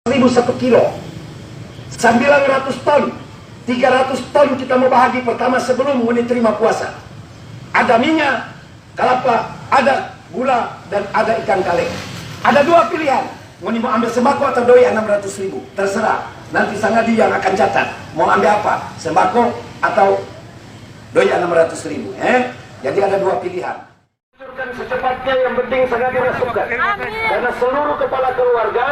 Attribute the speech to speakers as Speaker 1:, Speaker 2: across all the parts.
Speaker 1: ribu 1 kilo, 900 ton, 300 ton kita mau bahagi pertama sebelum terima puasa. Ada minyak, kelapa, ada gula, dan ada ikan kaleng. Ada dua pilihan, mau ambil sembako atau doi 600 ribu, terserah. Nanti Sangadi yang akan catat, mau ambil apa, sembako atau doi 600 ribu. Jadi ada dua pilihan. Secepatnya, yang penting Sangadi masukkan. Karena seluruh kepala keluarga,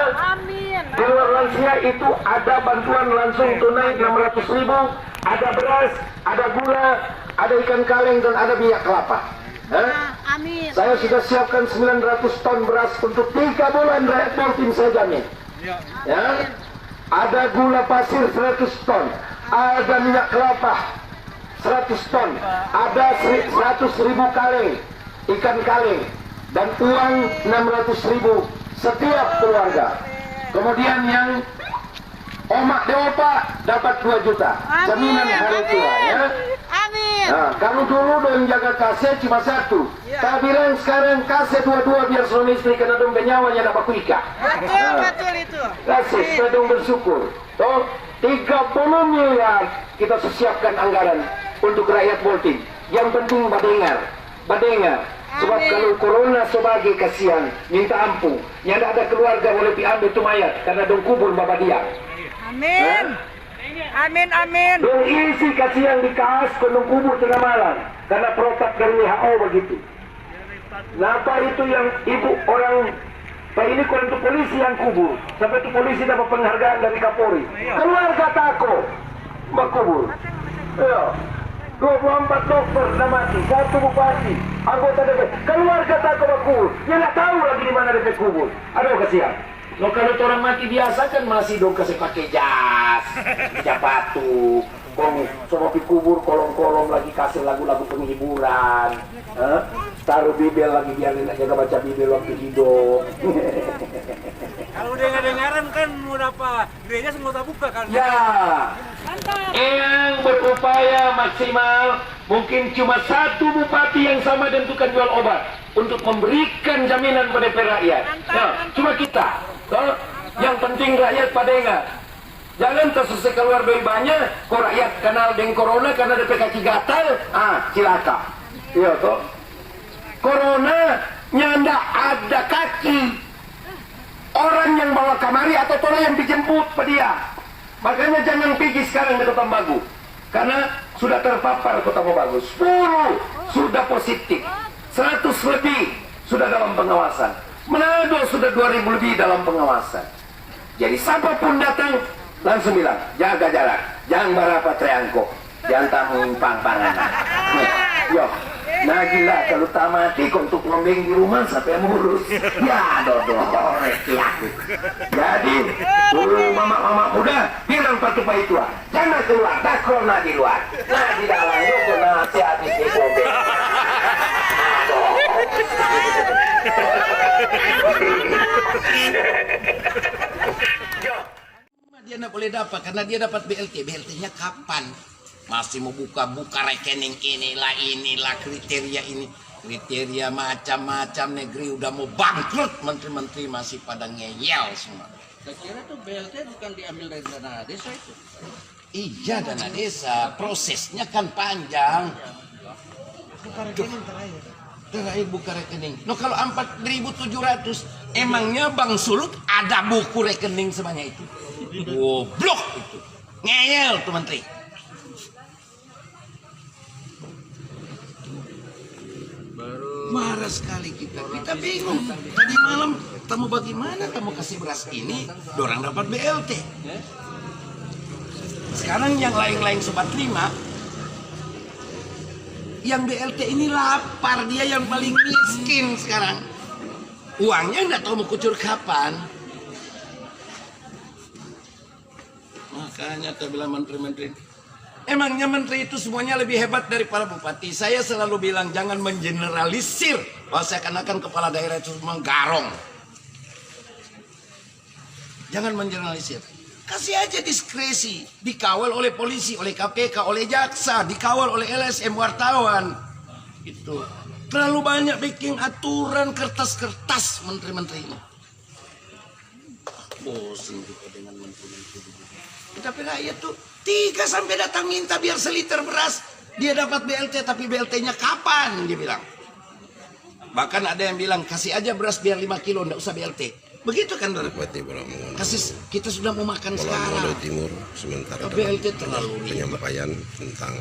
Speaker 1: di luar lansia itu ada bantuan langsung tunai 600 ribu, ada beras, ada gula, ada ikan kaleng, dan ada minyak kelapa.
Speaker 2: Amin.
Speaker 1: Saya sudah siapkan 900 ton beras untuk 3 bulan rakyat Poltim saya jamin. Ya. Ada gula pasir 100 ton, ada minyak kelapa 100 ton, ada 100 ribu kaleng, ikan kaleng, dan uang 600 ribu setiap keluarga. Kemudian yang omak deopa dapat 2 juta jaminan hari tua, ya.
Speaker 2: Amin.
Speaker 1: Nah, kalau dulu dong jaga kase cuma 1, tapi sekarang kase 2 biar suami istri kena dong nyawanya dapat kuika.
Speaker 2: Betul itu.
Speaker 1: Kasih, kita dong bersyukur. Toh 30 miliar kita siapkan anggaran untuk rakyat Poltim. Yang penting badengar. Sebab kalau corona sebagai kasihan, minta ampun. Yang ada keluarga boleh diambil itu mayat karena dong kubur bapak dia.
Speaker 2: Amin. Amin.
Speaker 1: Dong isi kasihan di kas dong kubur tengah malam karena protap dari WHO begitu. Kenapa itu yang ibu orang Pak ini kalau untuk polisi yang kubur, sampai itu polisi dapat penghargaan dari Kapolri. Keluarga tako makubur. Ya. 24 dokter sudah mati, 1 bupati, anggota DPR, keluarga tak kubur. Dia nggak tahu lagi di mana DPR kubur. Aduh kasihan. Loh, kalau orang mati biasa kan masih dong kasih pakai jas, batu, coba kubur kolong-kolong lagi kasih lagu-lagu penghiburan, taruh bibel lagi biar enak jaga baca bibel waktu hidup.
Speaker 3: Kalau dengar-dengaran kan udah apa, gereja semua tak buka kan?
Speaker 1: Ya. Yang berupaya maksimal, mungkin cuma 1 bupati yang sama dan tukang jual obat untuk memberikan jaminan pada rakyat. Nah, cuma kita. Yang penting rakyat pada ingat. Jangan terselesai keluar dari banyak, kok rakyat kenal dengan corona karena ada kaki gatal, cilaka. Iya toh. Corona nyanda ada kaki. Orang yang bawa kamari atau orang yang dijemput pada dia. Makanya jangan pergi sekarang ke Kota Bagu. Karena sudah terpapar Kota Bagu. 10 sudah positif. 100 lebih sudah dalam pengawasan. Manado sudah 2000 lebih dalam pengawasan. Jadi siapapun datang langsung bilang, jaga jarak. Jangan barapat triangko. Jangan tamu pang-pangan. Yo. Nah gila, kalau tak mati untuk ngomong di rumah sampai ngurus. Ya dodo, aku. Jadi dulu mama muda bilang patu pak itu, jangan keluar, tak corona di luar. Nah di dalam itu kena hati-hati di mobil. Dia tidak boleh dapat karena dia dapat BLT. BLT-nya kapan? Masih mau buka rekening inilah kriteria ini. Kriteria macam-macam, negeri udah mau bangkrut, menteri-menteri masih pada ngeyel semua.
Speaker 4: Saya kira tuh BLT bukan diambil dari dana desa itu.
Speaker 1: Iya, dana desa, prosesnya kan panjang.
Speaker 4: Buka rekening
Speaker 1: Terakhir buka rekening. No, kalau 4.700, emangnya Bang Suluk ada buku rekening sebanyak itu? Goblok itu. Ngeyel tuh menteri. Marah sekali kita bingung. Tadi malam tamu bagaimana tamu kasih beras ini, dorang dapat BLT. Sekarang yang lain-lain sobat 5, yang BLT ini lapar, dia yang paling miskin sekarang. Uangnya nggak tahu mau kucur kapan. Makanya saya bilang menteri-menteri, emangnya menteri itu semuanya lebih hebat daripada bupati? Saya selalu bilang jangan mengeneralisir bahwa seakan-akan kepala daerah itu semua garong. Jangan mengeneralisir. Kasih aja diskresi, dikawal oleh polisi, oleh KPK, oleh jaksa, dikawal oleh LSM, wartawan. Itu terlalu banyak bikin aturan kertas-kertas menteri-menteri ini.
Speaker 4: bosan kita dengan menteri-menteri begitu. Tapi rakyat tuh 3 sampai datang minta biar seliter beras dia dapat BLT, tapi BLT-nya kapan dia bilang. Bahkan ada yang bilang kasih aja beras biar 5 kilo, enggak usah BLT. Begitu kan,
Speaker 5: Bupati Bola Mongondo.
Speaker 4: kasih, kita sudah mau makan
Speaker 5: Bola
Speaker 4: sekarang.
Speaker 5: Mongondo Timur sementara dalam
Speaker 4: BLT terlalu
Speaker 5: penyampaian tentang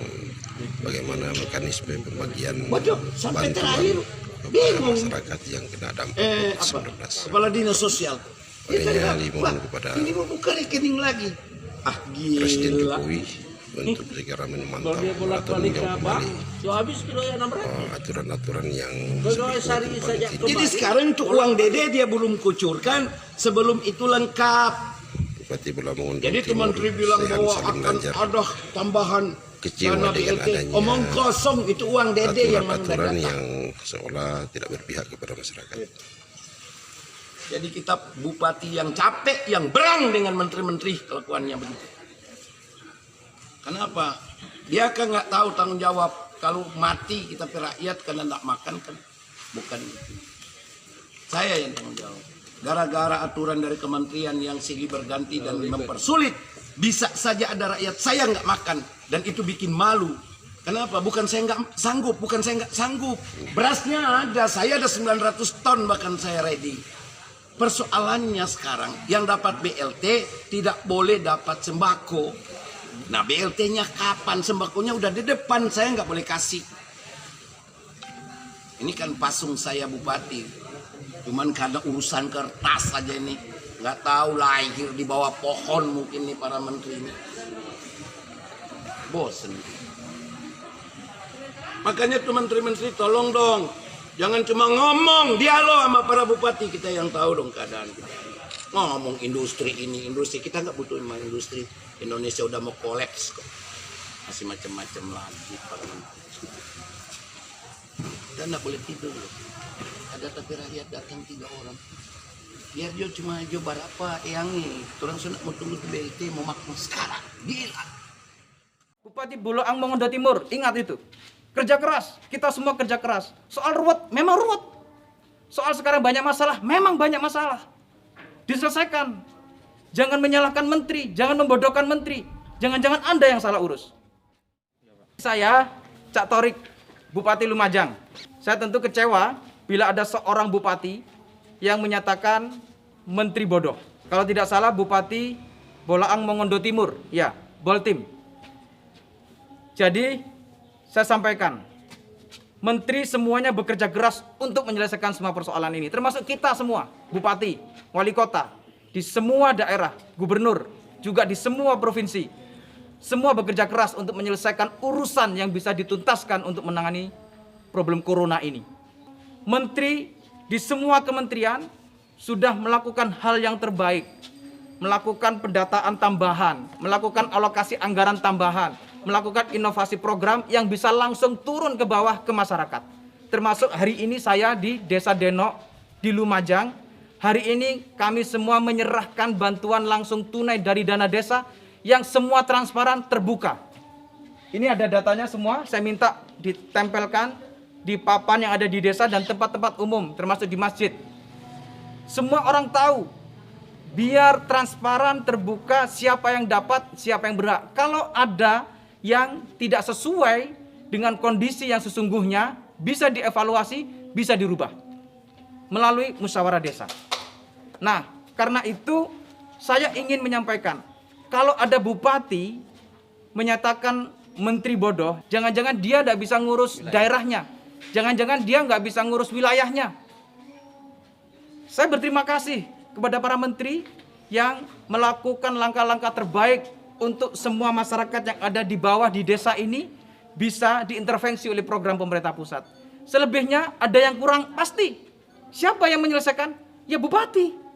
Speaker 5: bagaimana mekanisme pembagian
Speaker 4: Waduh, sampai
Speaker 5: bantuan
Speaker 4: terakhir
Speaker 5: kepada
Speaker 4: bingung.
Speaker 5: masyarakat yang kena dampak COVID-19.
Speaker 4: Kepala Dinas Sosial.
Speaker 5: Padanya dimohon kepada
Speaker 4: Ini mau buka rekening lagi. Ah,
Speaker 5: Presiden
Speaker 4: gila.
Speaker 5: Jokowi untuk segera memantau
Speaker 4: Kalau dia
Speaker 5: atau
Speaker 4: bolak-balik
Speaker 5: meninjau
Speaker 4: apa?
Speaker 5: kembali
Speaker 4: So habis kilo ya 600.
Speaker 5: aturan-aturan yang
Speaker 4: Pegawai sehari saja.
Speaker 6: Jadi sekarang untuk uang Dede dia belum kucurkan, sebelum itu lengkap.
Speaker 5: Bupati Bola Mongondo
Speaker 6: Jadi
Speaker 5: Timur,
Speaker 6: Menteri bilang
Speaker 5: Sehan
Speaker 6: bahwa
Speaker 5: Salim
Speaker 6: akan
Speaker 5: Ganjar
Speaker 6: ada tambahan
Speaker 5: kecewa
Speaker 6: dana
Speaker 5: dengan
Speaker 6: BLT.
Speaker 5: adanya
Speaker 6: Omong kosong, itu uang Dede yang
Speaker 5: aturan-aturan
Speaker 6: mendadak.
Speaker 5: yang seolah tidak berpihak kepada masyarakat.
Speaker 6: Jadi kita bupati yang capek, yang berang dengan menteri-menteri kelakuannya begitu. Kenapa? Dia kan nggak tahu tanggung jawab. Kalau mati kita rakyat karena nggak makan kan, bukan itu. Saya yang tanggung jawab. Gara-gara aturan dari kementerian yang silih berganti dan mempersulit, bisa saja ada rakyat saya nggak makan dan itu bikin malu. Kenapa? Bukan saya nggak sanggup, bukan saya nggak sanggup. Berasnya ada, saya ada 900 ton bahkan saya ready. Persoalannya sekarang yang dapat BLT tidak boleh dapat sembako. Nah BLT-nya kapan? Sembakonya udah di depan, saya nggak boleh kasih. Ini kan pasung saya bupati. Cuman karena urusan kertas aja ini. Nggak tahu lahir di bawah pohon mungkin nih para menteri ini. Bosen. Makanya tuh menteri-menteri tolong dong. Jangan cuma ngomong, dialog sama para bupati, kita yang tahu dong keadaan kita. Ngomong industri ini, industri, kita nggak butuh sama industri. Indonesia udah mau kolaps kok. Masih macam-macam lagi para menteri. Kita nggak boleh tidur loh. Ada tapi rakyat datang 3 orang. Biar dia cuma coba apa yang ini. Orang sudah mau tunggu di BLT, mau makan sekarang. Gila.
Speaker 7: Bupati Boloang Mongondo Timur, ingat itu. Kerja keras, kita semua kerja keras. Soal ruwet, memang ruwet. Soal sekarang banyak masalah, memang banyak masalah. Diselesaikan. Jangan menyalahkan menteri, jangan membodohkan menteri. Jangan-jangan Anda yang salah urus. Saya, Cak Torik, Bupati Lumajang. Saya tentu kecewa bila ada seorang bupati yang menyatakan menteri bodoh. Kalau tidak salah Bupati Boloang Mongondo Timur, ya, Boltim. Jadi, saya sampaikan, menteri semuanya bekerja keras untuk menyelesaikan semua persoalan ini. Termasuk kita semua, bupati, wali kota, di semua daerah, gubernur, juga di semua provinsi. Semua bekerja keras untuk menyelesaikan urusan yang bisa dituntaskan untuk menangani problem corona ini. Menteri di semua kementerian sudah melakukan hal yang terbaik. Melakukan pendataan tambahan, melakukan alokasi anggaran tambahan, melakukan inovasi program yang bisa langsung turun ke bawah ke masyarakat. Termasuk hari ini saya di Desa Denok, di Lumajang. Hari ini kami semua menyerahkan bantuan langsung tunai dari dana desa yang semua transparan terbuka. Ini ada datanya semua, saya minta ditempelkan di papan yang ada di desa dan tempat-tempat umum, termasuk di masjid. Semua orang tahu, biar transparan, terbuka, siapa yang dapat, siapa yang berhak. Kalau ada yang tidak sesuai dengan kondisi yang sesungguhnya, bisa dievaluasi, bisa dirubah melalui musyawarah desa. Nah, karena itu saya ingin menyampaikan, kalau ada bupati menyatakan menteri bodoh, jangan-jangan dia tidak bisa ngurus daerahnya, jangan-jangan dia nggak bisa ngurus wilayahnya. Saya berterima kasih kepada para menteri yang melakukan langkah-langkah terbaik untuk semua masyarakat yang ada di bawah di desa ini bisa diintervensi oleh program pemerintah pusat. Selebihnya ada yang kurang pasti. Siapa yang menyelesaikan? Ya bupati.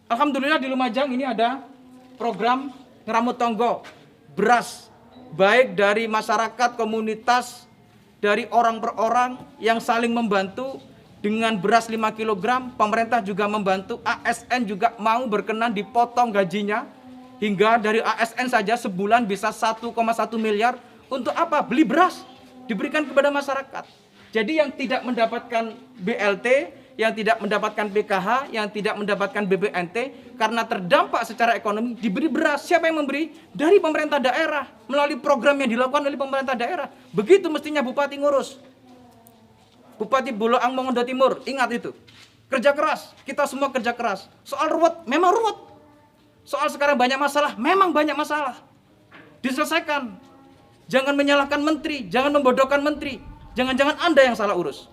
Speaker 7: Alhamdulillah di Lumajang ini ada program ngeramut tonggo, beras, baik dari masyarakat, komunitas, dari orang per orang yang saling membantu. Dengan beras 5 kg, pemerintah juga membantu, ASN juga mau berkenan dipotong gajinya, hingga dari ASN saja sebulan bisa 1,1 miliar. Untuk apa? Beli beras, diberikan kepada masyarakat. Jadi yang tidak mendapatkan BLT, yang tidak mendapatkan PKH, yang tidak mendapatkan BPNT, karena terdampak secara ekonomi, diberi beras. Siapa yang memberi? Dari pemerintah daerah, melalui program yang dilakukan oleh pemerintah daerah. Begitu mestinya Bupati ngurus. Bupati Boloang Mongondo Timur, ingat itu. Kerja keras, kita semua kerja keras. Soal ruwet, memang ruwet. Soal sekarang banyak masalah, memang banyak masalah. Diselesaikan. Jangan menyalahkan menteri, jangan membodohkan menteri. Jangan-jangan Anda yang salah urus.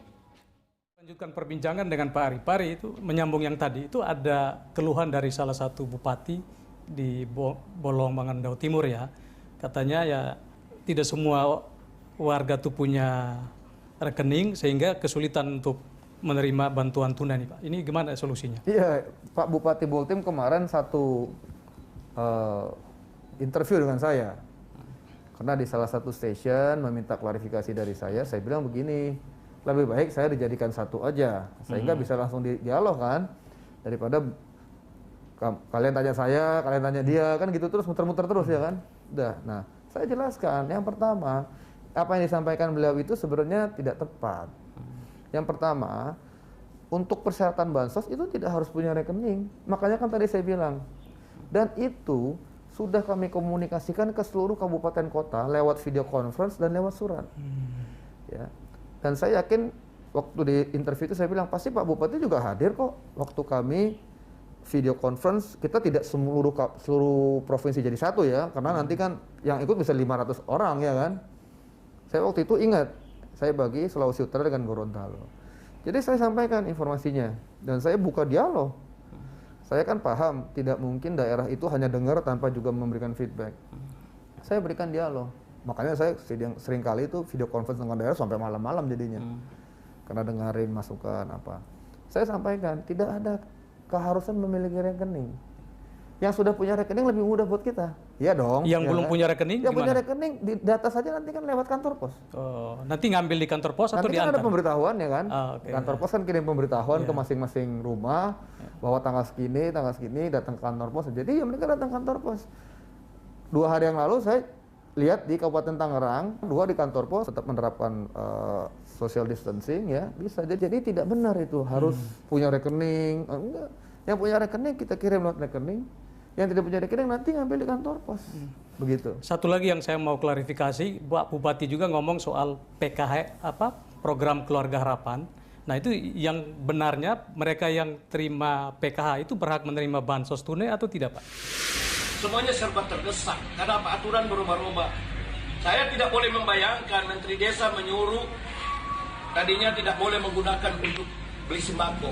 Speaker 8: Lanjutkan perbincangan dengan Pak Arifari itu menyambung yang tadi itu ada keluhan dari salah satu bupati di Bolong Mongondo Timur ya, katanya ya tidak semua warga tuh punya rekening sehingga kesulitan untuk menerima bantuan tunai nih Pak. Ini gimana solusinya?
Speaker 9: Iya, Pak Bupati Boltim kemarin satu interview dengan saya karena di salah satu stasiun meminta klarifikasi dari saya bilang begini. Lebih baik saya dijadikan satu aja, sehingga bisa langsung dialog kan, daripada kalian tanya saya, kalian tanya dia, kan gitu terus muter-muter terus ya kan. Udah, nah saya jelaskan, yang pertama, apa yang disampaikan beliau itu sebenarnya tidak tepat. Yang pertama, untuk persyaratan bansos itu tidak harus punya rekening, makanya kan tadi saya bilang, dan itu sudah kami komunikasikan ke seluruh kabupaten kota lewat video conference dan lewat surat. Ya. Dan saya yakin waktu di interview itu saya bilang pasti Pak Bupati juga hadir kok waktu kami video conference. Kita tidak seluruh provinsi jadi satu ya, karena nanti kan yang ikut bisa 500 orang ya kan. Saya waktu itu ingat, saya bagi Sulawesi Utara dengan Gorontalo. Jadi saya sampaikan informasinya dan saya buka dialog. Saya kan paham tidak mungkin daerah itu hanya dengar tanpa juga memberikan feedback. Saya berikan dialog. Makanya saya sering kali itu video conference dengan daerah sampai malam-malam jadinya. Karena dengerin masukan apa. Saya sampaikan, tidak ada keharusan memiliki rekening. Yang sudah punya rekening lebih mudah buat kita. Iya dong.
Speaker 8: Yang
Speaker 9: ya
Speaker 8: belum
Speaker 9: kan?
Speaker 8: punya rekening
Speaker 9: yang
Speaker 8: gimana?
Speaker 9: punya rekening, di data saja nanti kan lewat kantor pos.
Speaker 8: Oh, nanti ngambil di kantor pos atau
Speaker 9: Nanti kan
Speaker 8: diantar?
Speaker 9: ada pemberitahuan ya kan.
Speaker 8: Okay.
Speaker 9: Kantor pos kan kirim pemberitahuan ke masing-masing rumah bahwa tanggal segini datang ke kantor pos. Jadi ya mereka datang ke kantor pos. 2 hari yang lalu saya lihat di Kabupaten Tangerang, 2 di kantor pos tetap menerapkan social distancing ya, bisa. Jadi tidak benar itu harus punya rekening. Enggak. Yang punya rekening kita kirim lewat rekening. Yang tidak punya rekening nanti ngambil di kantor pos. Begitu.
Speaker 8: Satu lagi yang saya mau klarifikasi, Pak Bupati juga ngomong soal PKH program Keluarga Harapan. Nah, itu yang benarnya mereka yang terima PKH itu berhak menerima bansos tunai atau tidak, Pak?
Speaker 1: Semuanya serba terdesak karena apa? Aturan berubah-ubah. Saya tidak boleh membayangkan Menteri Desa menyuruh tadinya tidak boleh menggunakan untuk beli sembako.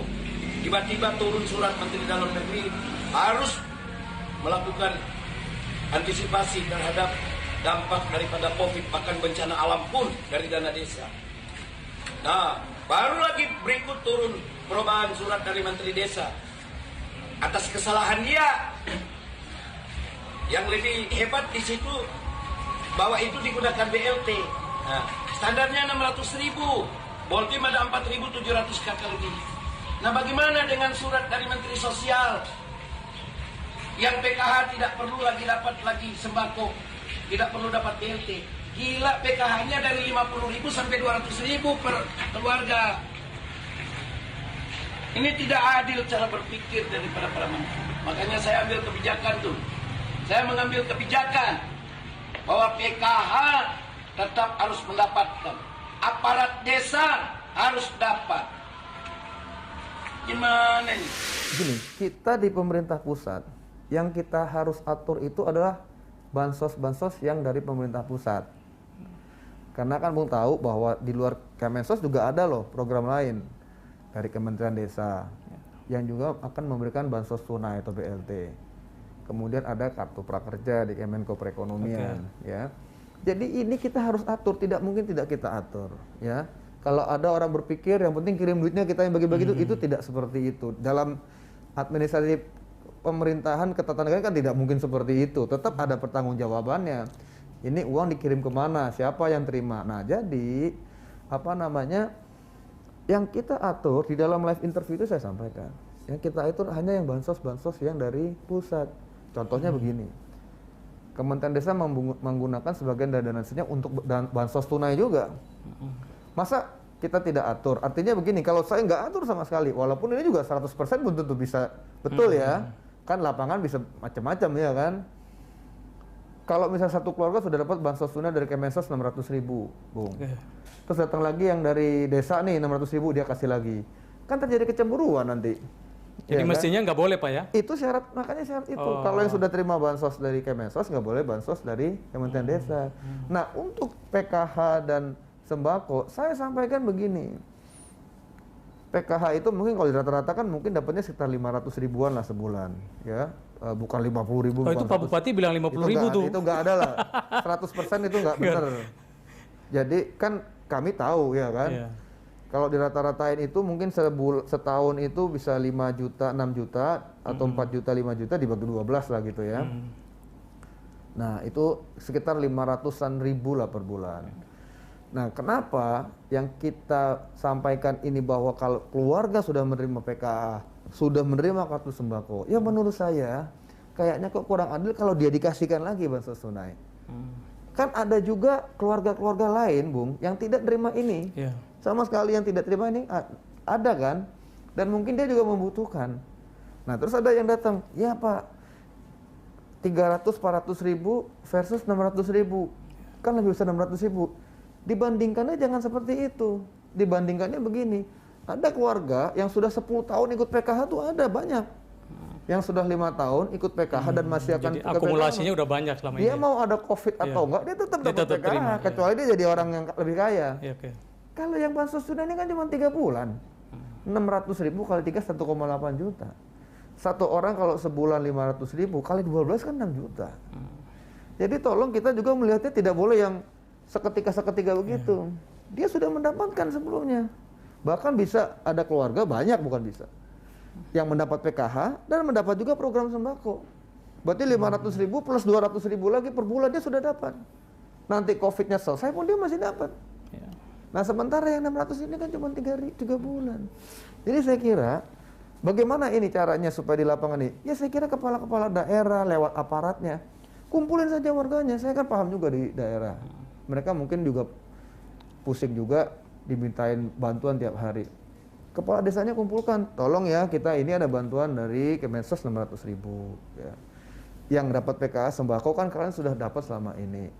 Speaker 1: Tiba-tiba turun surat Menteri Dalam Negeri harus melakukan antisipasi terhadap dampak daripada COVID, bahkan bencana alam pun dari dana desa. Nah, baru lagi berikut turun perubahan surat dari Menteri Desa atas kesalahan dia. Yang lebih hebat di situ bahwa itu digunakan BLT. Nah, standarnya 600.000, Boltim ada 4.700 kakak lebih. Nah, bagaimana dengan surat dari Menteri Sosial yang PKH tidak perlu lagi dapat lagi sembako, tidak perlu dapat BLT? Gila, PKH-nya dari 50.000 sampai 200.000 per keluarga. Ini tidak adil cara berpikir daripada para menteri. Makanya saya ambil kebijakan tuh. Saya mengambil kebijakan bahwa PKH tetap harus mendapatkan. Aparat desa harus dapat. Gimana ini?
Speaker 9: Gini, kita di pemerintah pusat, yang kita harus atur itu adalah bansos-bansos yang dari pemerintah pusat. Karena kan Bung tahu bahwa di luar Kemensos juga ada loh program lain dari Kementerian Desa yang juga akan memberikan bansos tunai atau BLT. Kemudian ada kartu prakerja di Kemenko Perekonomian, ya. Jadi ini kita harus atur, tidak mungkin tidak kita atur, ya. Kalau ada orang berpikir yang penting kirim duitnya kita yang bagi-bagi itu tidak seperti itu. Dalam administrasi pemerintahan ketatanegaraan kan tidak mungkin seperti itu. Tetap ada pertanggungjawabannya. Ini uang dikirim kemana? Siapa yang terima? Nah, jadi yang kita atur di dalam live interview itu saya sampaikan. Yang kita atur hanya yang bansos-bansos yang dari pusat. Contohnya begini. Kementerian Desa menggunakan sebagian dari dananya untuk bansos tunai juga. Masa kita tidak atur. Artinya begini, kalau saya nggak atur sama sekali, walaupun ini juga 100% belum tentu bisa betul ya. Kan lapangan bisa macam-macam ya kan. Kalau misalnya satu keluarga sudah dapat bansos tunai dari Kemensos 600.000, Bung. Terus datang lagi yang dari desa nih 600.000 dia kasih lagi. Kan terjadi kecemburuan nanti.
Speaker 8: Jadi
Speaker 9: ya
Speaker 8: mestinya nggak boleh Pak ya?
Speaker 9: Itu syarat, makanya syarat itu. Kalau yang sudah terima bansos dari Kemensos nggak boleh bansos dari Kementerian Desa. Nah untuk PKH dan sembako, saya sampaikan begini. PKH itu mungkin kalau rata-rata kan mungkin dapatnya sekitar 500 ribuan lah sebulan, ya. Bukan 50.000.
Speaker 8: Oh, itu Pak Bupati bilang 50.000 tuh.
Speaker 9: Itu nggak ada lah. 100% itu nggak benar. Jadi kan kami tahu ya kan.
Speaker 8: Iya.
Speaker 9: Kalau dirata-ratain itu mungkin setahun itu bisa 5 juta, 6 juta atau 4 juta, 5 juta dibagi 12 lah gitu ya. Nah, itu sekitar 500-an ribu lah per bulan. Nah, kenapa yang kita sampaikan ini bahwa kalau keluarga sudah menerima PKH, sudah menerima kartu sembako, ya menurut saya kayaknya kok kurang adil kalau dia dikasihkan lagi bansos tunai. Kan ada juga keluarga-keluarga lain, Bung, yang tidak terima ini.
Speaker 8: Yeah.
Speaker 9: Sama sekali yang tidak terima ini ada kan? Dan mungkin dia juga membutuhkan. Nah, terus ada yang datang, ya Pak, 300-400 ribu versus 600 ribu. Kan lebih besar 600 ribu. Dibandingkannya jangan seperti itu. Dibandingkannya begini, ada keluarga yang sudah 10 tahun ikut PKH tuh ada banyak. Yang sudah 5 tahun ikut PKH dan masih akan
Speaker 8: jadi akumulasinya udah banyak selama ini.
Speaker 9: Dia mau ada COVID atau enggak, dia tetap dapat PKH,
Speaker 8: terima,
Speaker 9: kecuali dia jadi orang yang lebih kaya.
Speaker 8: Iya, oke.
Speaker 9: Kalau yang bansos tunai ini kan cuma 3 bulan. 600 ribu kali 3 1,8 juta. Satu orang kalau sebulan 500 ribu kali 12 kan 6 juta. Jadi tolong kita juga melihatnya tidak boleh yang seketika begitu. Dia sudah mendapatkan sebelumnya. Bahkan bisa ada keluarga banyak, bukan bisa, yang mendapat PKH dan mendapat juga program sembako. Berarti 500 ribu plus 200 ribu lagi per bulan dia sudah dapat. Nanti COVID-nya selesai pun dia masih dapat. Nah sementara yang 600 ini kan cuma 3 bulan. Jadi saya kira bagaimana ini caranya supaya di lapangan ini? Ya saya kira kepala-kepala daerah lewat aparatnya kumpulin saja warganya. Saya kan paham juga di daerah. Mereka mungkin juga pusing juga dimintain bantuan tiap hari. Kepala desanya kumpulkan, tolong ya kita ini ada bantuan dari Kemensos 600 ribu. Ya. Yang dapat PKH sembako kan kalian sudah dapat selama ini.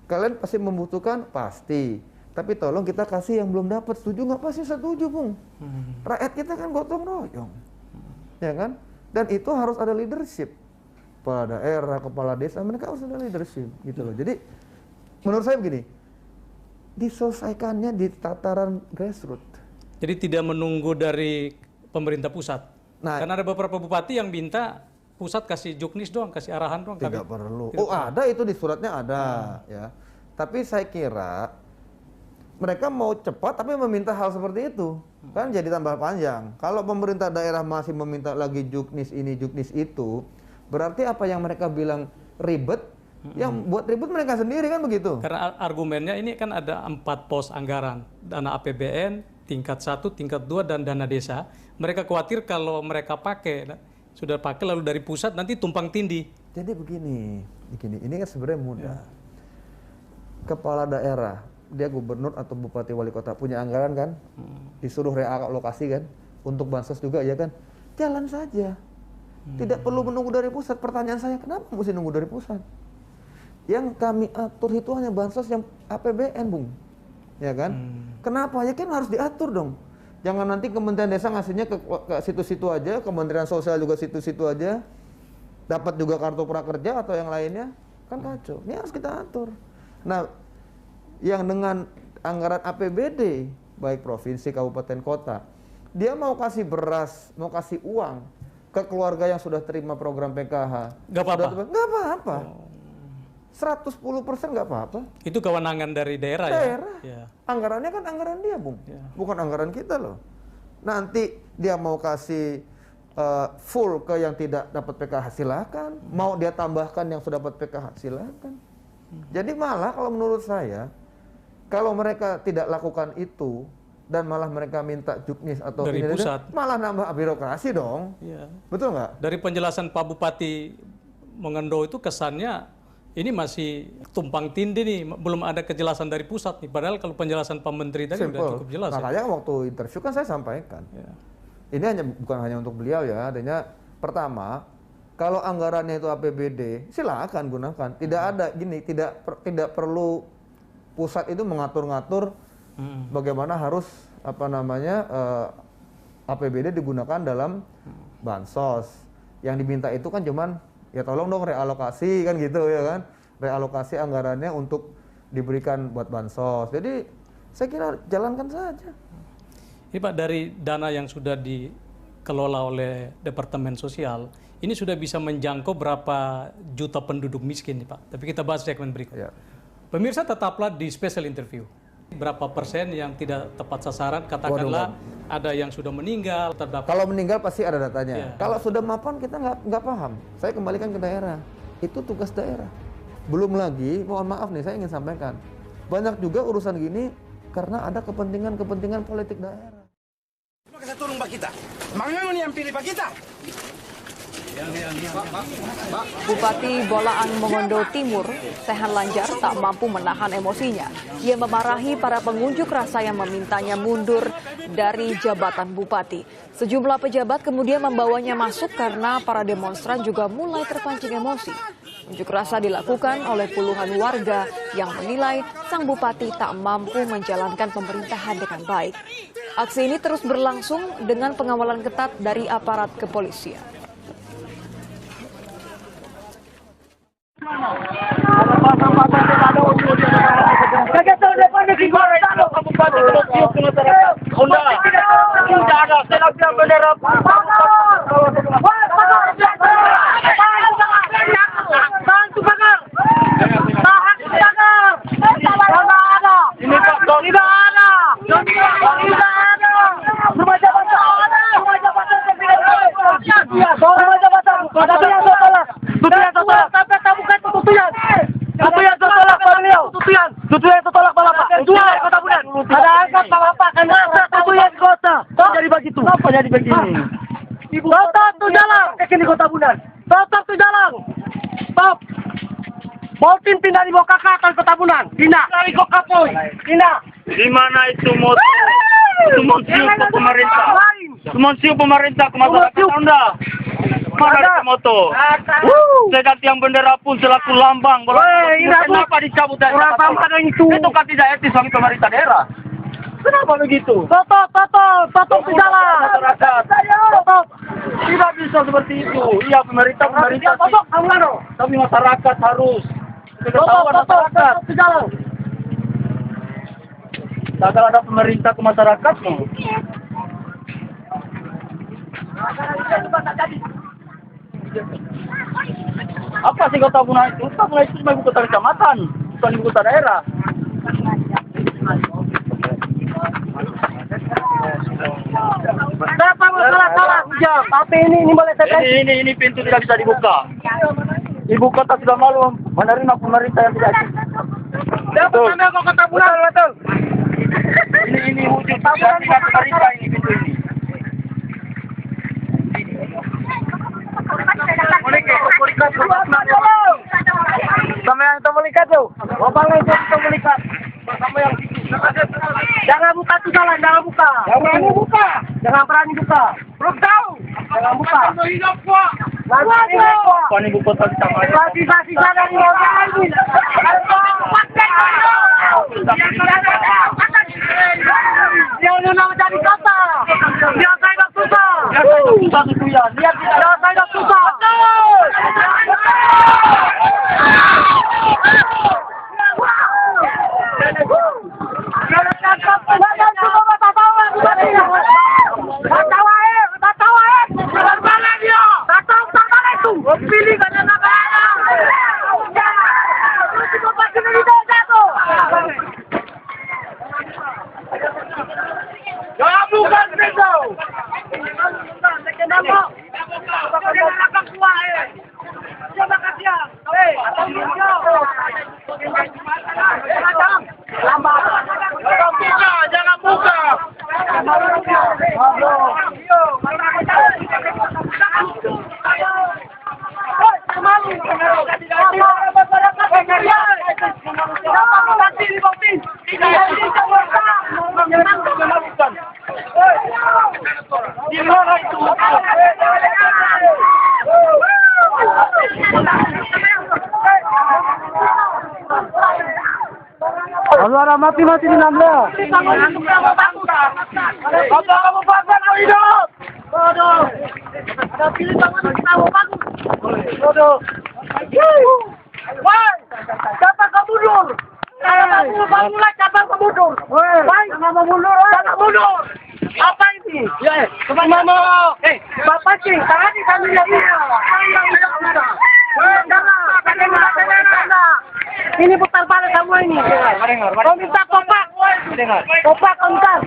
Speaker 9: Kalian pasti membutuhkan? Pasti. Tapi tolong kita kasih yang belum dapat. Setuju nggak? Pasti setuju, Bung. Rakyat kita kan gotong royong. Ya kan? Dan itu harus ada leadership. Kepala daerah, kepala desa, mereka harus ada leadership. Gitu loh. Jadi, menurut saya begini, diselesaikannya di tataran grassroots.
Speaker 8: Jadi tidak menunggu dari pemerintah pusat.
Speaker 9: Nah,
Speaker 8: karena ada beberapa bupati yang minta pusat kasih juknis doang, kasih arahan doang.
Speaker 9: Tidak perlu. Ada itu di suratnya ada, ya. Tapi saya kira mereka mau cepat tapi meminta hal seperti itu. Kan jadi tambah panjang. Kalau pemerintah daerah masih meminta lagi juknis ini, juknis itu, berarti apa yang mereka bilang ribet, yang buat ribut mereka sendiri kan begitu.
Speaker 8: Karena argumennya ini kan ada 4 pos anggaran. Dana APBN, tingkat 1, tingkat 2, dan dana desa. Mereka khawatir kalau mereka pakai, sudah pakai lalu dari pusat nanti tumpang tindih. Jadi
Speaker 9: begini, ini kan sebenarnya mudah. Kepala daerah, dia gubernur atau bupati wali kota punya anggaran kan, disuruh realokasi kan, untuk bansos juga ya kan, jalan saja. Tidak perlu menunggu dari pusat. Pertanyaan saya, kenapa mesti nunggu dari pusat? Yang kami atur itu hanya bansos yang APBN, Bung. Ya kan? Kenapa? Ya kan harus diatur dong. Jangan nanti Kementerian Desa ngasihnya ke situ-situ aja, Kementerian Sosial juga situ-situ aja, dapat juga kartu prakerja atau yang lainnya, kan kacau. Ini harus kita atur. Nah, yang dengan anggaran APBD, baik provinsi, kabupaten, kota, dia mau kasih beras, mau kasih uang ke keluarga yang sudah terima program PKH.
Speaker 8: Nggak apa-apa?
Speaker 9: Nggak apa-apa. 110% nggak apa-apa.
Speaker 8: Itu kewenangan dari daerah, ya?
Speaker 9: Anggarannya kan anggaran dia, Bung. Bukan anggaran kita loh. Nanti dia mau kasih full ke yang tidak dapat PKH, silakan. Mau dia tambahkan yang sudah dapat PKH, silakan. Jadi malah kalau menurut saya, kalau mereka tidak lakukan itu, dan malah mereka minta juknis atau
Speaker 8: dari pusat,
Speaker 9: malah nambah birokrasi dong.
Speaker 8: Iya.
Speaker 9: Betul nggak?
Speaker 8: Dari penjelasan Pak Bupati Mengendo itu kesannya ini masih tumpang tindih nih, belum ada kejelasan dari pusat nih. Padahal kalau penjelasan Pak Menteri tadi sudah cukup jelas.
Speaker 9: Makanya waktu interview kan saya sampaikan. Ya. Ini bukan hanya untuk beliau ya, adanya pertama, kalau anggarannya itu APBD, silakan gunakan. Tidak ada gini, tidak perlu pusat itu mengatur-ngatur bagaimana harus APBD digunakan dalam bansos. Yang diminta itu kan cuman ya tolong dong realokasi kan gitu ya kan. Realokasi anggarannya untuk diberikan buat bansos. Jadi saya kira jalankan saja.
Speaker 8: Ini Pak, dari dana yang sudah dikelola oleh Departemen Sosial, ini sudah bisa menjangkau berapa juta penduduk miskin nih Pak. Tapi kita bahas segmen berikut. Ya. Pemirsa tetaplah di special interview. Berapa persen yang tidak tepat sasaran, katakanlah ada yang sudah meninggal.
Speaker 9: Kalau meninggal pasti ada datanya. Ya. Kalau sudah mapan kita nggak paham. Saya kembalikan ke daerah. Itu tugas daerah. Belum lagi, mohon maaf nih, saya ingin sampaikan. Banyak juga urusan gini karena ada kepentingan politik daerah.
Speaker 4: Kita turun Pak kita. Mana yang pilih Pak kita?
Speaker 10: Bupati Bolaang Mongondo Timur, Sehan Lanjar tak mampu menahan emosinya. Ia memarahi para pengunjuk rasa yang memintanya mundur dari jabatan bupati. Sejumlah pejabat kemudian membawanya masuk karena para demonstran juga mulai terpancing emosi. Unjuk rasa dilakukan oleh puluhan warga yang menilai sang bupati tak mampu menjalankan pemerintahan dengan baik. Aksi ini terus berlangsung dengan pengawalan ketat dari aparat kepolisian.
Speaker 1: Pindah di Boka Katan Kota Bunan. Pindah dari Boka Poy. Pindah. Di mana itu motor? Itu monsiu pemerintah. Monsiu pemerintah ke masyarakat Anda. Mana itu motor? Sedang tiang bendera pun selaku lambang. Kenapa dicabut dari itu kan tidak etis bagi pemerintah daerah. Kenapa begitu? Toto ke jalan. Toto. Tidak bisa seperti itu. Iya pemerintah tapi masyarakat harus. Masyarakat. Agar ada pemerintah ke masyarakat. Apa sih Kota Bunan itu? Kota Bunan itu cuma ibu kota kecamatan, bukan ibu kota daerah. Tapi ini boleh saya ini pintu tidak bisa dibuka. Ibu kota sudah malu menerima pemerintah yang tidak adil. Dapat ambil ke Kota Bunan, betul. Ini wujud tidak pemerintah ini pintu ini. Sama yang itu melihat tuh. Bapak itu melihat. Sama yang jangan buka tuh jalan, jangan buka. Jangan berani buka. Jangan berani buka. Belum tahu. Jangan buka. Pan ibu kota sama. Basi sana di bawah ini. Dia udah jadi kota. Dia saya susah. Dia susah itu ya. Dia saya susah.
Speaker 3: Kalau ada mati-mati di Nambla. Kota Kabupaten mau hidup. Bodoh. Ada pilih bangun kita mau bagus. Bodoh. Woi, siapa kamu mundur? Kalau kamu mulai siapa kamu mundur? Woi, jangan mau mundur. Jangan mundur. Apa ini? Ya, kemana? Bapak sih, tadi kami lagi. Ini putar balik kamu ini. Kau minta kopak. Kopak kontan.